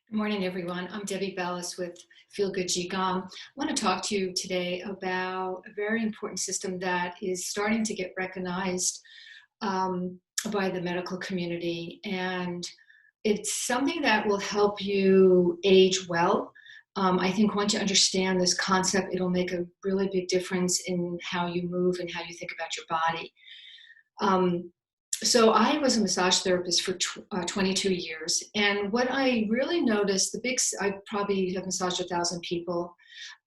Good morning, everyone. I'm Debbie Bellis with Feel Good Qigong. I want to talk to you today about a very important system that is starting to get recognized um, by the medical community. And it's something that will help you age well. I think once you understand this concept, it'll make a really big difference in how you move and how you think about your body. Um, so I was a massage therapist for 22 years, and what I really noticed, I probably have massaged 1,000 people,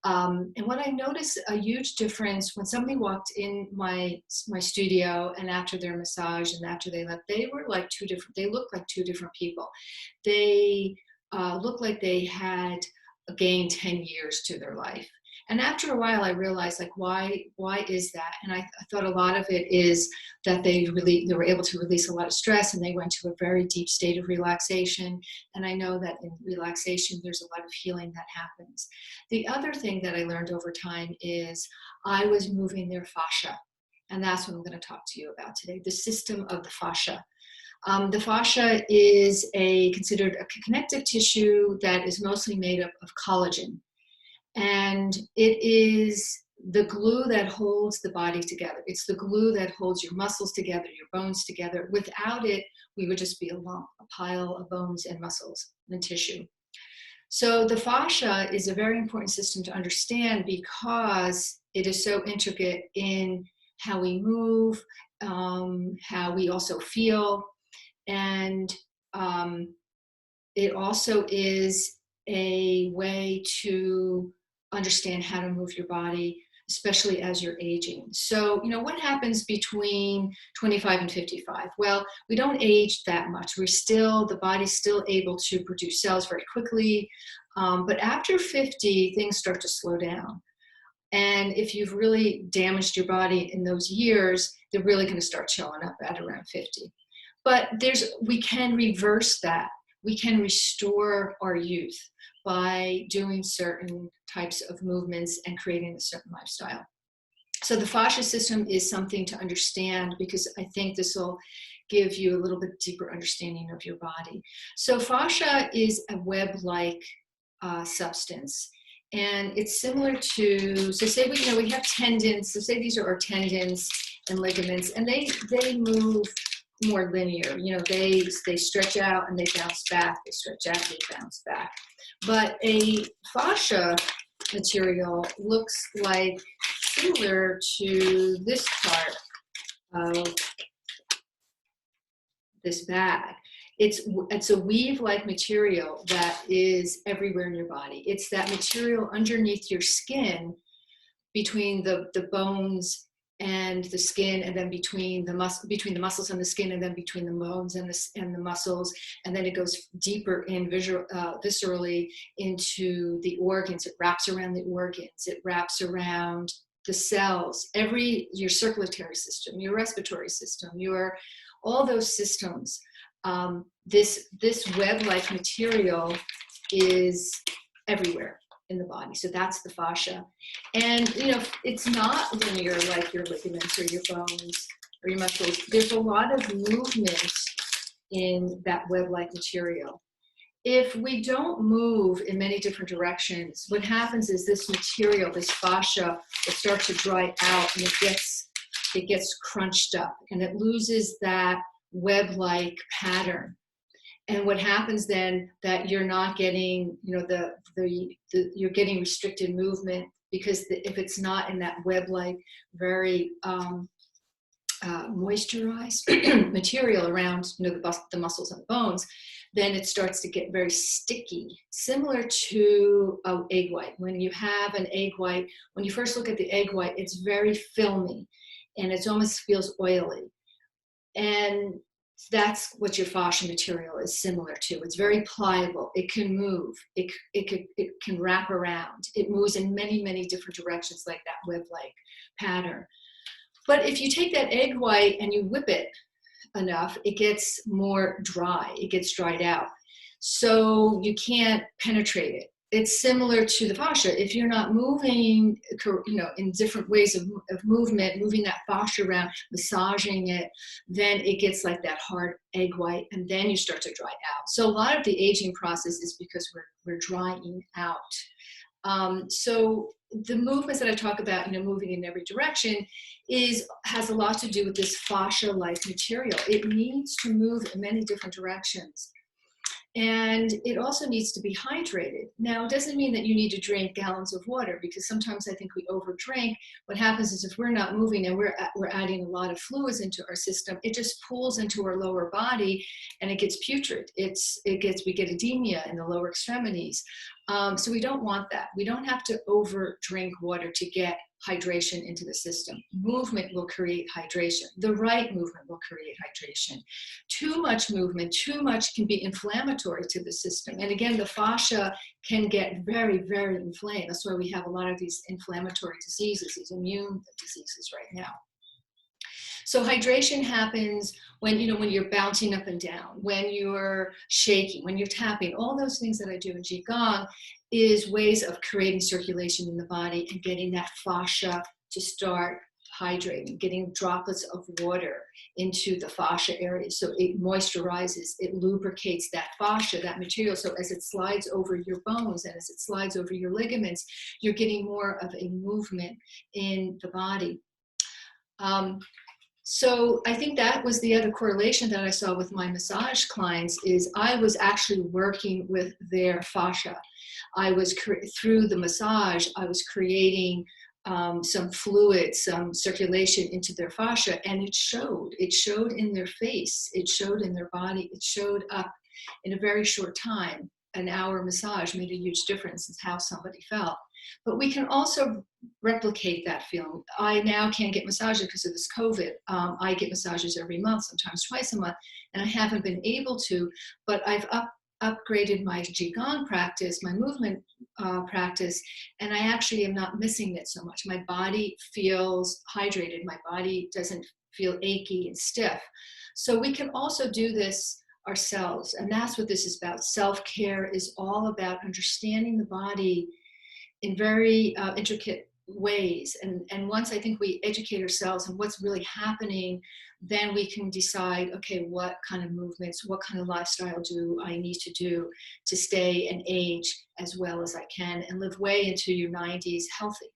and what I noticed a huge difference when somebody walked in my studio, and after their massage and after they left, they were like two different. They looked like two different people. They looked like they had gained 10 years to their life. And after a while, I realized, like, why is that? And I thought a lot of it is that they were able to release a lot of stress, and they went to a very deep state of relaxation. And I know that in relaxation, there's a lot of healing that happens. The other thing that I learned over time is I was moving their fascia. And that's what I'm going to talk to you about today, the system of the fascia. The fascia is considered a connective tissue that is mostly made up of collagen. And it is the glue that holds the body together. It's the glue that holds your muscles together, your bones together. Without it, we would just be a lump, a pile of bones and muscles and tissue. So the fascia is a very important system to understand because it is so intricate in how we move, how we also feel, and it also is a way to understand how to move your body, especially as you're aging. So, what happens between 25 and 55? Well, we don't age that much. The body's still able to produce cells very quickly. But after 50, things start to slow down. And if you've really damaged your body in those years, they're really going to start showing up at around 50. But we can reverse that. We can restore our youth by doing certain types of movements and creating a certain lifestyle. So the fascia system is something to understand because I think this will give you a little bit deeper understanding of your body. So fascia is a web-like substance. And it's similar to, so say we have tendons, so say these are our tendons and ligaments, and they move more linear. They stretch out and they bounce back. They stretch out, they bounce back. But a fascia material looks like similar to this part of this bag. It's a weave-like material that is everywhere in your body. It's that material underneath your skin, between the bones and the skin, and then between the muscles and the skin, and then between the bones and the muscles, and then it goes deeper in viscerally into the organs. It wraps around the organs. It wraps around the cells. Your circulatory system, your respiratory system, all those systems. This web-like material is everywhere in the body. So that's the fascia. And, it's not linear like your ligaments or your bones or your muscles. There's a lot of movement in that web-like material. If we don't move in many different directions, what happens is this material, this fascia, will start to dry out, and it gets crunched up, and it loses that web-like pattern. And what happens then, that you're not getting, you're getting restricted movement, because if it's not in that web-like, very moisturized material around, the muscles and the bones, then it starts to get very sticky, similar to an egg white. When you have an egg white, when you first look at the egg white, it's very filmy, and it almost feels oily. And that's what your fascia material is similar to. It's very pliable. It can move. It can wrap around. It moves in many, many different directions, like that web-like pattern. But if you take that egg white and you whip it enough, it gets more dry. It gets dried out. So you can't penetrate it. it's similar to the fascia. If you're not moving, in different ways of movement, moving that fascia around, massaging it, then it gets like that hard egg white, and then you start to dry out. So a lot of the aging process is because we're drying out. So the movements that I talk about, moving in every direction, has a lot to do with this fascia-like material. It needs to move in many different directions. And it also needs to be hydrated. Now, it doesn't mean that you need to drink gallons of water, because sometimes I think we overdrink. What happens is if we're not moving and we're adding a lot of fluids into our system, it just pools into our lower body and it gets putrid. We get edema in the lower extremities. So we don't want that. We don't have to over drink water to get hydration into the system. Movement will create hydration. The right movement will create hydration. Too much movement, too much can be inflammatory to the system. And again, the fascia can get very, very inflamed. That's why we have a lot of these inflammatory diseases, these immune diseases right now. So hydration happens when you're bouncing up and down, when you're shaking, when you're tapping. All those things that I do in Qigong is ways of creating circulation in the body and getting that fascia to start hydrating, getting droplets of water into the fascia area. So it moisturizes, it lubricates that fascia, that material. So as it slides over your bones and as it slides over your ligaments, you're getting more of a movement in the body. So I think that was the other correlation that I saw with my massage clients is I was actually working with their fascia. Through the massage, I was creating some fluid, some circulation into their fascia, and it showed. It showed in their face. It showed in their body. It showed up in a very short time. An hour massage made a huge difference in how somebody felt. But we can also replicate that feeling. I now can't get massages because of this COVID. I get massages every month, sometimes twice a month, and I haven't been able to, but I've upgraded my Qigong practice, my movement practice, and I actually am not missing it so much. My body feels hydrated. My body doesn't feel achy and stiff. So we can also do this ourselves, and that's what this is about. Self-care is all about understanding the body in very intricate ways. And once I think we educate ourselves on what's really happening, then we can decide, okay, what kind of movements, what kind of lifestyle do I need to do to stay and age as well as I can and live way into your 90s healthy.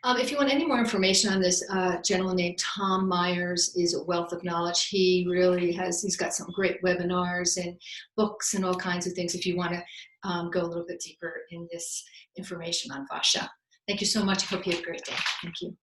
If you want any more information on this, gentleman named Tom Myers is a wealth of knowledge. He really he's got some great webinars and books and all kinds of things if you want to go a little bit deeper in this information on fascia. Thank you so much. I hope you have a great day. Thank you.